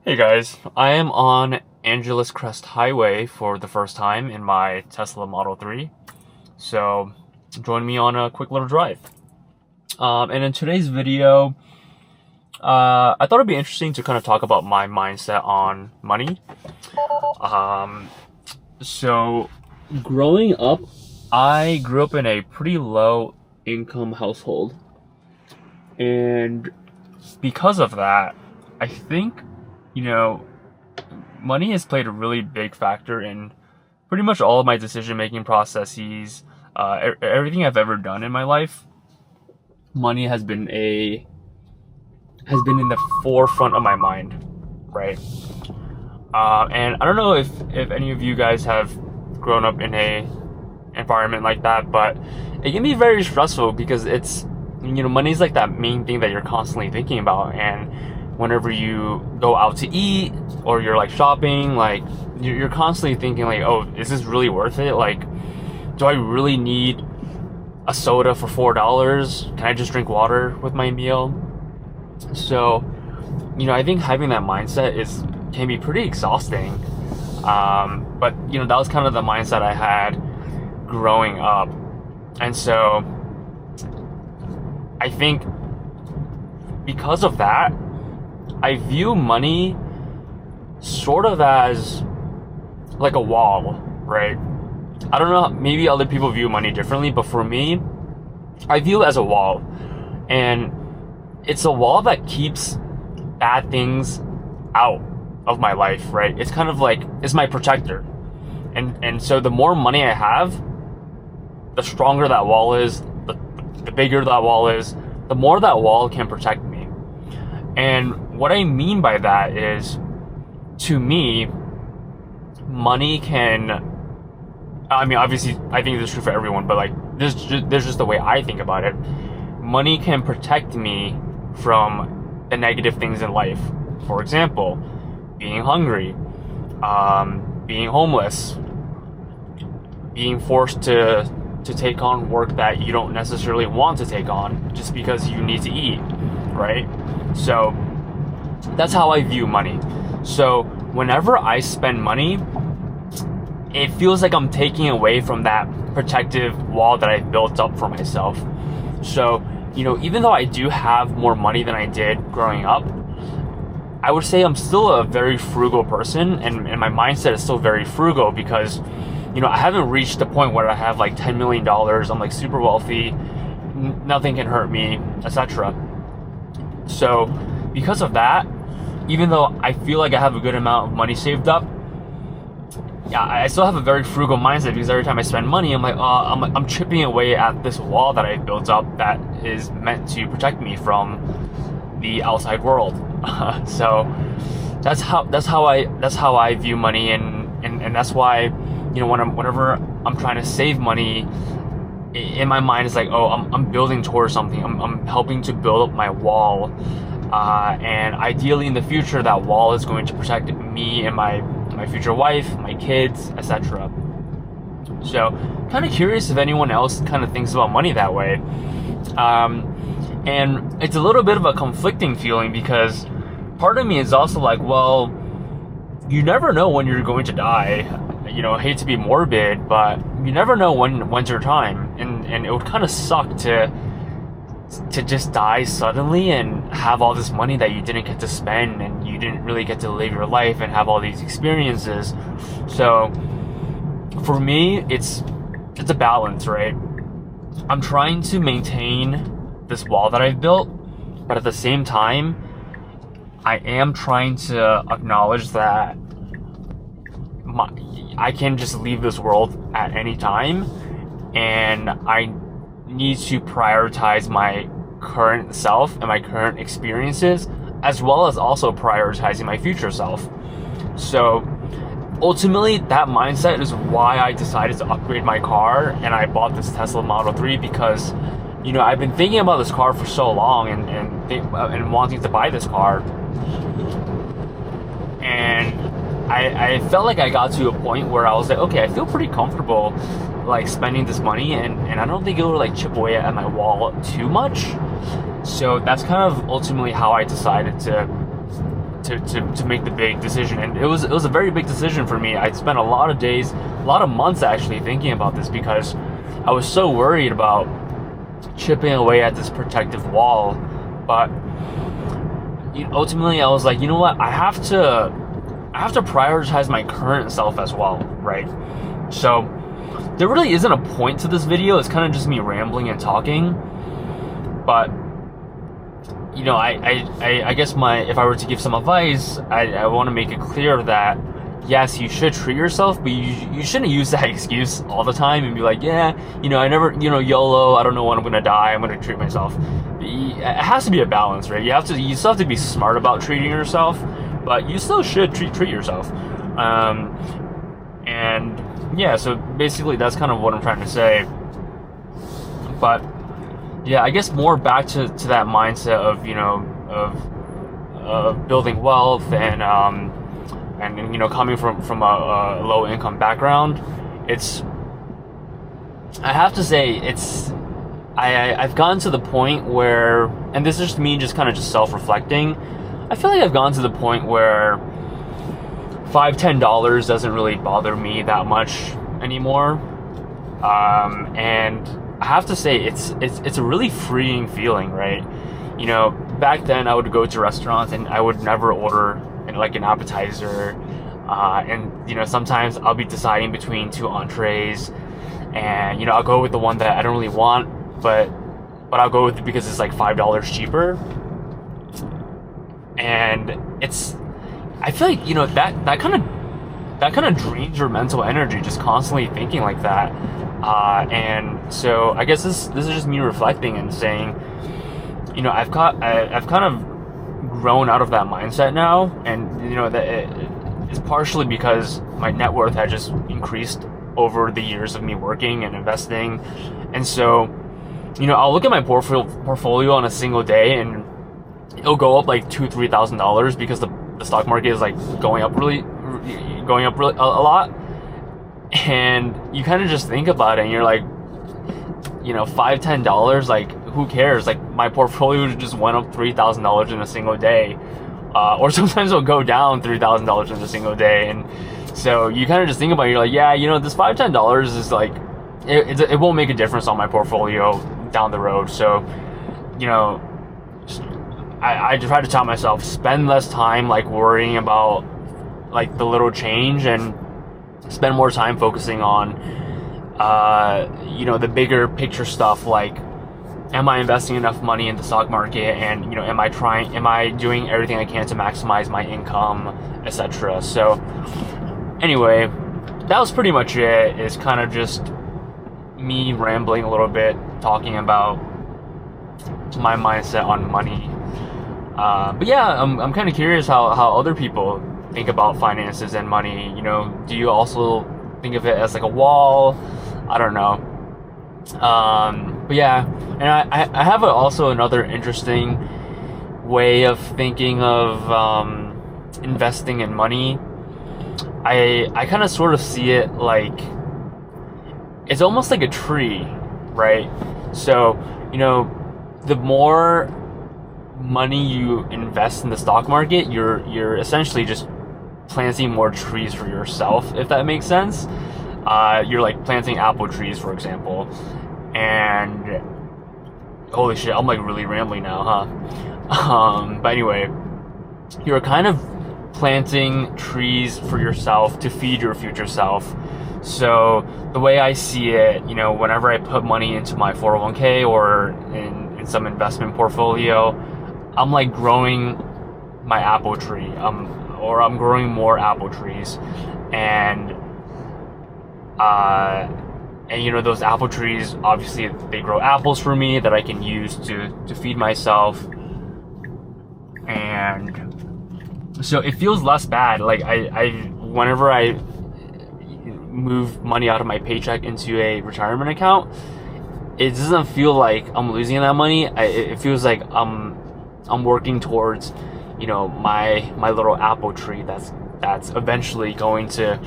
Hey guys, I am on Angeles Crest Highway for the first time in my Tesla Model 3. So join me on a quick little drive. And in today's video, I thought it'd be interesting to kind of talk about my mindset on money. So growing up, I grew up in a pretty low income household. And because of that, I think money has played a really big factor in pretty much all of my decision-making processes. Everything I've ever done in my life, money has been in the forefront of my mind, right? And I don't know if any of you guys have grown up in a environment like that, but it can be very stressful because it's money's like that main thing that you're constantly thinking about. And whenever you go out to eat or you're like shopping, like you're constantly thinking like, oh, is this really worth it? Like, do I really need a soda for $4? Can I just drink water with my meal? So, I think having that mindset can be pretty exhausting. But that was kind of the mindset I had growing up. And so I think because of that, I view money sort of as like a wall, right? I don't know, maybe other people view money differently, but for me, I view it as a wall. And it's a wall that keeps bad things out of my life, right? It's kind of like, it's my protector. And so the more money I have, the stronger that wall is, the bigger that wall is, the more that wall can protect me. And what I mean by that is, to me, money can, obviously, I think this is true for everyone, but like, there's just the way I think about it. Money can protect me from the negative things in life. For example, being hungry, being homeless, being forced to take on work that you don't necessarily want to take on just because you need to eat, right? So that's how I view money. So whenever I spend money, it feels like I'm taking away from that protective wall that I've built up for myself. So, even though I do have more money than I did growing up, I would say I'm still a very frugal person, and my mindset is still very frugal because, I haven't reached the point where I have like $10 million, I'm like super wealthy, nothing can hurt me, etc. So because of that, even though I feel like I have a good amount of money saved up, I still have a very frugal mindset because every time I spend money, I'm like, I'm chipping away at this wall that I built up that is meant to protect me from the outside world. So that's how I view money, and that's why whenever I'm trying to save money, in my mind it's like, oh, I'm building towards something. I'm helping to build up my wall, and ideally in the future that wall is going to protect me and my future wife, my kids, etc. So kind of curious if anyone else kind of thinks about money that way. And it's a little bit of a conflicting feeling because part of me is also like, well, you never know when you're going to die. I hate to be morbid, but you never know when's your time, and it would kind of suck to just die suddenly and have all this money that you didn't get to spend, and you didn't really get to live your life and have all these experiences. So for me, it's a balance, right? I'm trying to maintain this wall that I've built, but at the same time, I am trying to acknowledge that I can just leave this world at any time, and I need to prioritize my current self and my current experiences, as well as also prioritizing my future self. So ultimately, that mindset is why I decided to upgrade my car, and I bought this Tesla Model 3 because I've been thinking about this car for so long and wanting to buy this car, and I felt like I got to a point where I was like, okay, I feel pretty comfortable like spending this money, and I don't think it will like chip away at my wall too much. So that's kind of ultimately how I decided to to make the big decision. And it was a very big decision for me. I spent a lot of days, a lot of months actually thinking about this, because I was so worried about chipping away at this protective wall. But ultimately I was like, you know what, I have to prioritize my current self as well, right? So there really isn't a point to this video. It's kind of just me rambling and talking. But you know, I guess if I were to give some advice, I want to make it clear that yes, you should treat yourself, but you shouldn't use that excuse all the time and be like, yeah, you know, I never, you know, YOLO, I don't know when I'm gonna die, I'm gonna treat myself. It has to be a balance, right? You still have to be smart about treating yourself, but you still should treat yourself. And yeah, so basically that's kind of what I'm trying to say. But yeah, I guess more back to that mindset of, you know, of building wealth and you know, coming from a low income background. I have to say, I've gotten to the point where, and this is just me just kind of self-reflecting, I feel like I've gotten to the point where $5-10 doesn't really bother me that much anymore. And I have to say, it's a really freeing feeling, right? You know, back then I would go to restaurants and I would never order like an appetizer, and you know, sometimes I'll be deciding between 2 entrees, and you know, I'll go with the one that I don't really want, but I'll go with it because it's like $5 cheaper. And I feel like, you know, that kind of drains your mental energy, just constantly thinking like that. And so I guess this is just me reflecting and saying, you know, I've kind of grown out of that mindset now, and you know, that it's partially because my net worth had just increased over the years of me working and investing. And so, you know, I'll look at my portfolio on a single day and it'll go up like $2,000-3,000 because the stock market is like going up really a lot. And you kind of just think about it and you're like, you know, $5-10, like who cares? Like my portfolio just went up $3,000 in a single day, or sometimes it'll go down $3,000 in a single day. And so you kind of just think about it, you're like, yeah, you know, this $5-10 is like, it won't make a difference on my portfolio down the road. So, you know, I try to tell myself, spend less time like worrying about like the little change, and spend more time focusing on you know, the bigger picture stuff, like, am I investing enough money in the stock market, and you know, am I doing everything I can to maximize my income, etc. So anyway, that was pretty much it. It's kind of just me rambling a little bit, talking about my mindset on money. But yeah, I'm kind of curious how other people think about finances and money. You know, do you also think of it as like a wall? I don't know. But yeah, and I have also another interesting way of thinking of investing in money. I kind of sort of see it like, it's almost like a tree, right? So, you know, the more money you invest in the stock market, you're essentially just planting more trees for yourself, if that makes sense. You're like planting apple trees, for example, and holy shit, I'm like really rambling now, huh? But anyway, you're kind of planting trees for yourself to feed your future self. So the way I see it, you know, whenever I put money into my 401k or in some investment portfolio, I'm like growing my apple tree, or I'm growing more apple trees, and you know, those apple trees, obviously they grow apples for me that I can use to feed myself. And so it feels less bad. Like whenever I move money out of my paycheck into a retirement account, it doesn't feel like I'm losing that money. It feels like I'm working towards, you know, my little apple tree that's eventually going to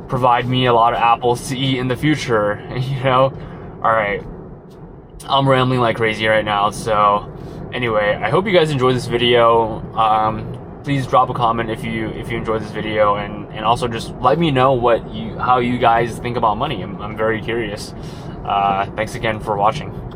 provide me a lot of apples to eat in the future, you know? All right, I'm rambling like crazy right now. So anyway, I hope you guys enjoyed this video. please drop a comment if you enjoyed this video, and also just let me know how you guys think about money. I'm very curious. Thanks again for watching.